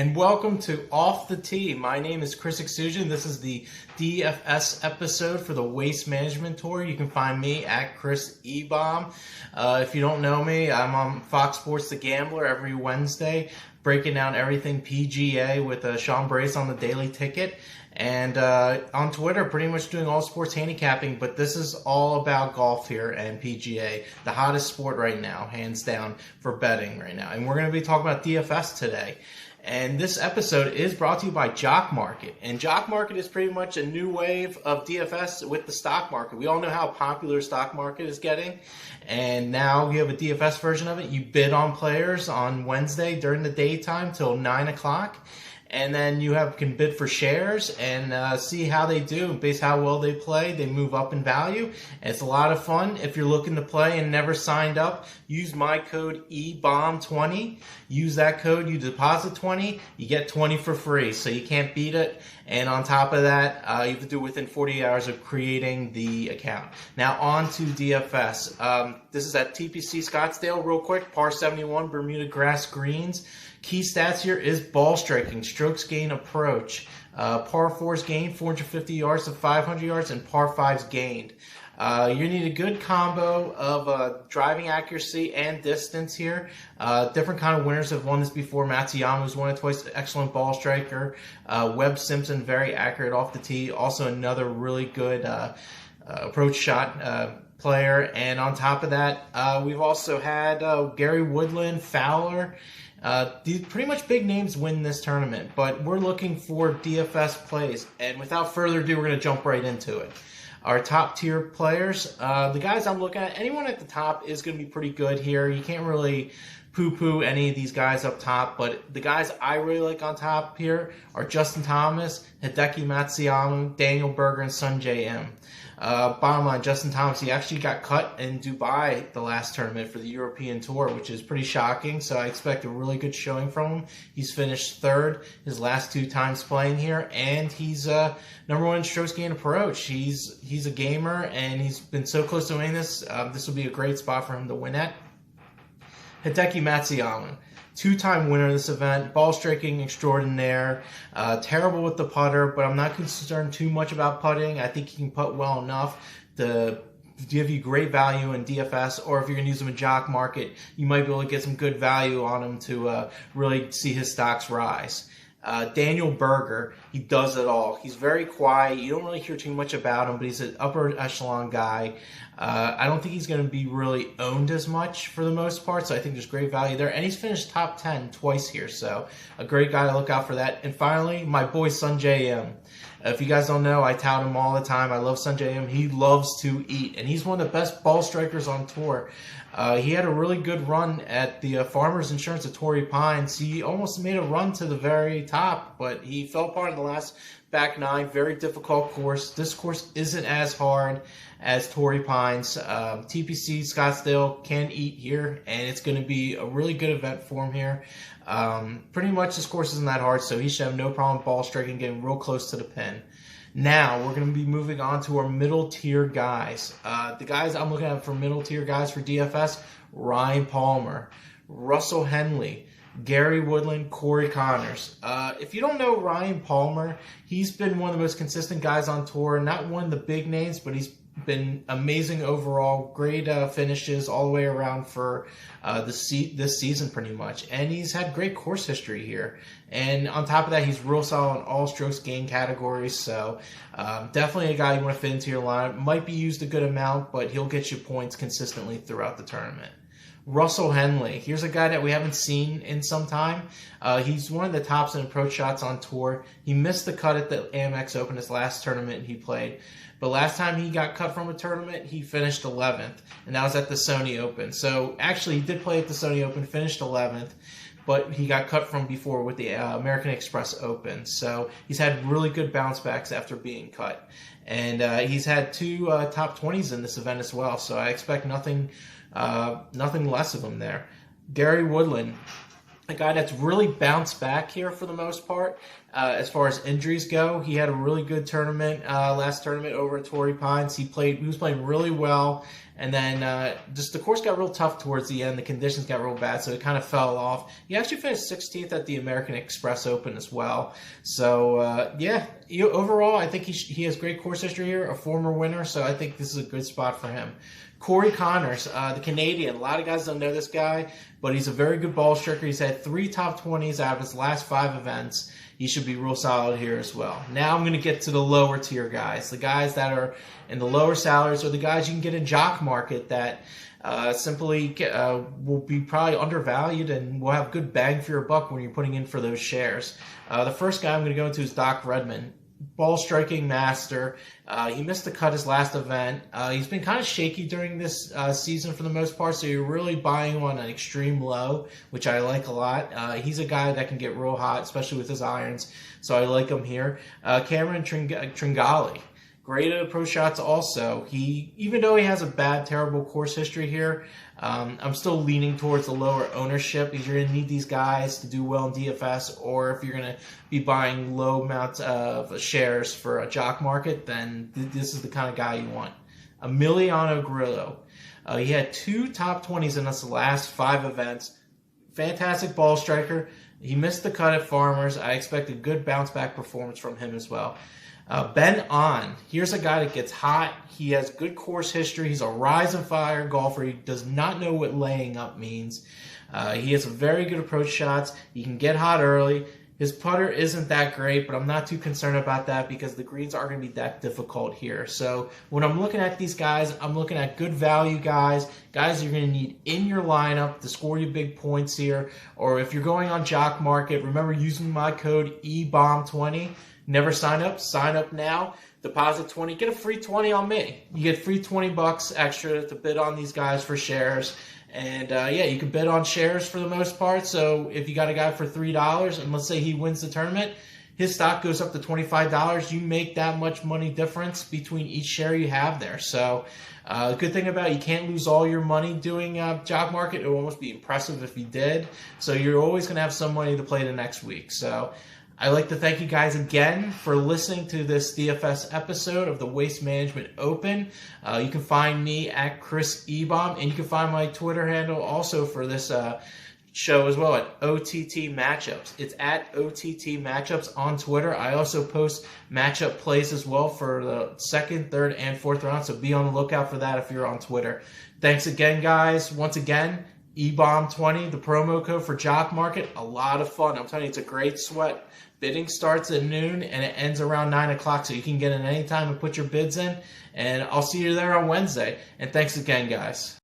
and welcome to Off the Tee. My name is Chris Exusion. This is the DFS episode for the Waste Management Tour. You can find me at Chris Ebom. If you don't know me, I'm on Fox Sports The Gambler every Wednesday, breaking down everything PGA with Sean Brace on the Daily Ticket. And on Twitter, pretty much doing all sports handicapping, but this is all about golf here and PGA, the hottest sport right now, hands down, for betting right now. And we're going to be talking about DFS today. And this episode is brought to you by Jock Market. And Jock Market is pretty much a new wave of DFS with the stock market. We all know how popular stock market is getting. And now we have a DFS version of it. You bid on players on Wednesday during the daytime till 9 o'clock. And then you can bid for shares and see how they do. Based on how well they play, they move up in value. And it's a lot of fun. If you're looking to play and never signed up, use my code EBOM20. Use that code, you deposit 20, you get 20 for free. So you can't beat it. And on top of that, you have to do it within 48 hours of creating the account. Now on to DFS. This is at TPC Scottsdale real quick. Par 71, Bermuda grass greens. Key stats here is ball striking, strokes gained approach. Par 4s gained, 450 yards to 500 yards, and par 5s gained. You need a good combo of driving accuracy and distance here. Different kind of winners have won this before. Matsuyama's won it twice, excellent ball striker. Webb Simpson, very accurate off the tee. Also another really good approach shot player. And on top of that, we've also had Gary Woodland, Fowler. These pretty much big names win this tournament, but we're looking for DFS plays. And without further ado, we're going to jump right into it. Our top tier players, the guys I'm looking at, anyone at the top is going to be pretty good here. You can't really poo-poo any of these guys up top, but the guys I really like on top here are Justin Thomas, Hideki Matsuyama, Daniel Berger, and Sungjae Im. Bottom line, Justin Thomas, he actually got cut in Dubai the last tournament for the European Tour, which is pretty shocking, so I expect a really good showing from him. He's finished third his last 2 times playing here, and he's number 1 in strokes gained approach. He's a gamer, and he's been so close to winning this. This will be a great spot for him to win at. Hideki Matsuyama, 2-time winner of this event, ball striking extraordinaire, terrible with the putter, but I'm not concerned too much about putting. I think he can putt well enough to give you great value in DFS, or if you're going to use him in Jock Market, you might be able to get some good value on him to really see his stocks rise. Daniel Berger, he does it all. He's very quiet. You don't really hear too much about him, but he's an upper echelon guy. I don't think he's going to be really owned as much for the most part, so I think there's great value there. And he's finished top 10 twice here, so a great guy to look out for that. And finally, my boy Sungjae Im. If you guys don't know, I tout him all the time. I love Sungjae Im. He loves to eat, and he's one of the best ball strikers on tour. He had a really good run at the Farmers Insurance at Torrey Pines. He almost made a run to the very top, but he fell apart in the last back 9. Very difficult course. This course isn't as hard as Torrey Pines. TPC Scottsdale can eat here, and it's going to be a really good event for him here. Pretty much this course isn't that hard, so he should have no problem ball striking, getting real close to the pin. Now, we're going to be moving on to our middle tier guys. The guys I'm looking at for middle tier guys for DFS, Ryan Palmer, Russell Henley, Gary Woodland, Corey Connors. If you don't know Ryan Palmer, he's been one of the most consistent guys on tour. Not one of the big names, but he's been amazing overall. Great finishes all the way around for this season pretty much. And he's had great course history here. And on top of that, he's real solid in all strokes gained categories. So definitely a guy you want to fit into your lineup. Might be used a good amount, but he'll get you points consistently throughout the tournament. Russell Henley. Here's a guy that we haven't seen in some time. He's one of the tops in approach shots on tour. He missed the cut at the Amex Open, his last tournament he played. But last time he got cut from a tournament, he finished 11th, and that was at the Sony Open. So actually, he did play at the Sony Open, finished 11th, but he got cut from before with the American Express Open. So he's had really good bounce backs after being cut. And he's had 2 top 20s in this event as well, so I expect nothing less of him there. Gary Woodland, a guy that's really bounced back here for the most part. as far as injuries go. He had a really good tournament, last tournament over at Torrey Pines. He was playing really well, and then just the course got real tough towards the end. The conditions got real bad, so it kind of fell off. He actually finished 16th at the American Express Open as well. So yeah, overall, I think he has great course history here, a former winner, so I think this is a good spot for him. Corey Connors, the Canadian. A lot of guys don't know this guy, but he's a very good ball striker. He's had 3 top 20s out of his last 5 events. He should be real solid here as well. Now I'm going to get to the lower tier guys. The guys that are in the lower salaries are the guys you can get in Jock Market that simply will be probably undervalued and will have good bang for your buck when you're putting in for those shares. The first guy I'm going to go into is Doc Redman. Ball striking master. He missed the cut his last event. He's been kind of shaky during this season for the most part, so you're really buying on an extreme low, which I like a lot. He's a guy that can get real hot, especially with his irons, so I like him here. Cameron Tringali. Great at approach shots also. Even though he has a bad, terrible course history here, I'm still leaning towards the lower ownership because you're going to need these guys to do well in DFS, or if you're going to be buying low amounts of shares for a Jock Market, then this is the kind of guy you want. Emiliano Grillo. He had 2 top 20s in his last 5 events. Fantastic ball striker. He missed the cut at Farmers. I expect a good bounce back performance from him as well. Ben On, here's a guy that gets hot. He has good course history. He's a rise and fire golfer. He does not know what laying up means. He has very good approach shots. He can get hot early. His putter isn't that great, but I'm not too concerned about that because the greens aren't going to be that difficult here. So when I'm looking at these guys, I'm looking at good value guys you're going to need in your lineup to score you big points here. Or if you're going on Jock Market, remember using my code EBOMB20. Never sign up now. Deposit 20, get a free 20 on me. You get free $20 extra to bid on these guys for shares. And yeah, you can bid on shares for the most part. So if you got a guy for $3 and let's say he wins the tournament, his stock goes up to $25. You make that much money difference between each share you have there. So the good thing about it, you can't lose all your money doing Jock Market. It would almost be impressive if you did. So you're always going to have some money to play the next week. So I'd like to thank you guys again for listening to this DFS episode of the Waste Management Open. You can find me at Chris Ebom, and you can find my Twitter handle also for this show as well at OTT Matchups. It's at OTT Matchups on Twitter. I also post matchup plays as well for the 2nd, 3rd, and 4th round, so be on the lookout for that if you're on Twitter. Thanks again, guys. Once again, EBOMB20, the promo code for Jock Market. A lot of fun. I'm telling you, it's a great sweat. Bidding starts at noon and it ends around 9 o'clock, so you can get in any time and put your bids in. And I'll see you there on Wednesday. And thanks again, guys.